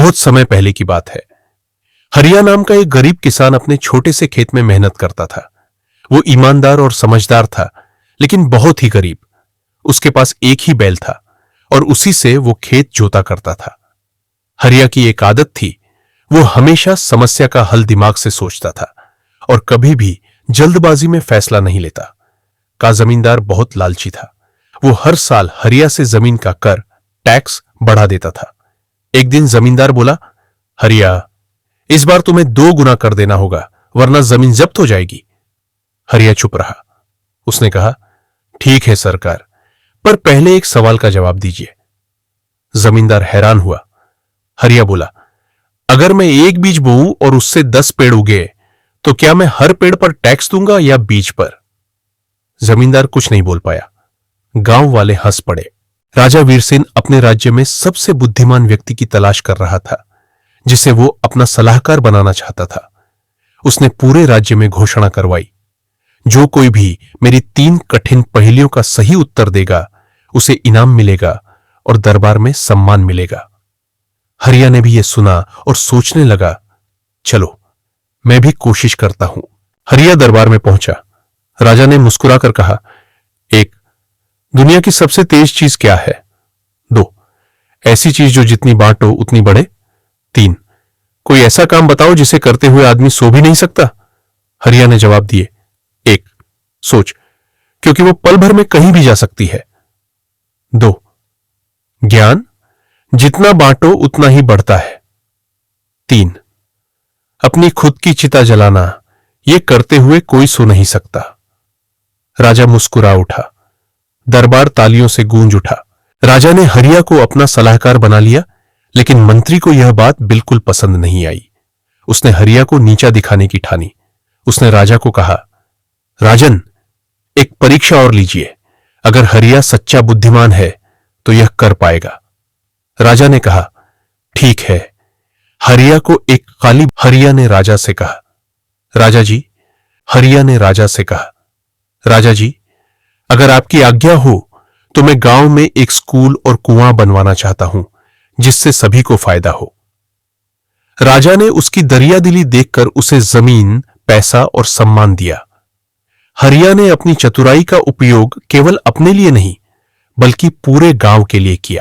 बहुत समय पहले की बात है। हरिया नाम का एक गरीब किसान अपने छोटे से खेत में मेहनत करता था। वो ईमानदार और समझदार था, लेकिन बहुत ही गरीब। उसके पास एक ही बैल था और उसी से वो खेत जोता करता था। हरिया की एक आदत थी, वो हमेशा समस्या का हल दिमाग से सोचता था और कभी भी जल्दबाजी में फैसला नहीं लेता। का जमींदार बहुत लालची था। वो हर साल हरिया से जमीन का कर, टैक्स बढ़ा देता था। एक दिन जमींदार बोला, हरिया, इस बार तुम्हें 2 गुना कर देना होगा, वरना जमीन जब्त हो जाएगी। हरिया चुप रहा। उसने कहा, ठीक है सरकार, पर पहले एक सवाल का जवाब दीजिए। जमींदार हैरान हुआ। हरिया बोला, अगर मैं एक बीज बोऊं और उससे 10 पेड़ उगे, तो क्या मैं हर पेड़ पर टैक्स दूंगा या बीज पर? जमींदार कुछ नहीं बोल पाया। गांव वाले हंस पड़े। राजा वीरसेन अपने राज्य में सबसे बुद्धिमान व्यक्ति की तलाश कर रहा था, जिसे वो अपना सलाहकार बनाना चाहता था। उसने पूरे राज्य में घोषणा करवाई, जो कोई भी मेरी 3 कठिन पहेलियों का सही उत्तर देगा, उसे इनाम मिलेगा और दरबार में सम्मान मिलेगा। हरिया ने भी यह सुना और सोचने लगा, चलो मैं भी कोशिश करता हूं। हरिया दरबार में पहुंचा। राजा ने मुस्कुराकर कहा, 1, दुनिया की सबसे तेज चीज क्या है? 2, ऐसी चीज जो जितनी बांटो उतनी बढ़े? 3, कोई ऐसा काम बताओ जिसे करते हुए आदमी सो भी नहीं सकता। हरिया ने जवाब दिए, 1, सोच, क्योंकि वो पल भर में कहीं भी जा सकती है। 2, ज्ञान, जितना बांटो उतना ही बढ़ता है। 3, अपनी खुद की चिता जलाना, यह करते हुए कोई सो नहीं सकता। राजा मुस्कुरा उठा। दरबार तालियों से गूंज उठा। राजा ने हरिया को अपना सलाहकार बना लिया, लेकिन मंत्री को यह बात बिल्कुल पसंद नहीं आई। उसने हरिया को नीचा दिखाने की ठानी। उसने राजा को कहा, राजन, एक परीक्षा और लीजिए। अगर हरिया सच्चा बुद्धिमान है तो यह कर पाएगा। राजा ने कहा, ठीक है। हरिया को एक काली हरिया ने राजा से कहा, राजा जी, हरिया ने राजा से कहा, राजा जी, अगर आपकी आज्ञा हो तो मैं गांव में एक स्कूल और कुआं बनवाना चाहता हूं, जिससे सभी को फायदा हो। राजा ने उसकी दरियादिली देखकर उसे जमीन, पैसा और सम्मान दिया। हरिया ने अपनी चतुराई का उपयोग केवल अपने लिए नहीं, बल्कि पूरे गांव के लिए किया।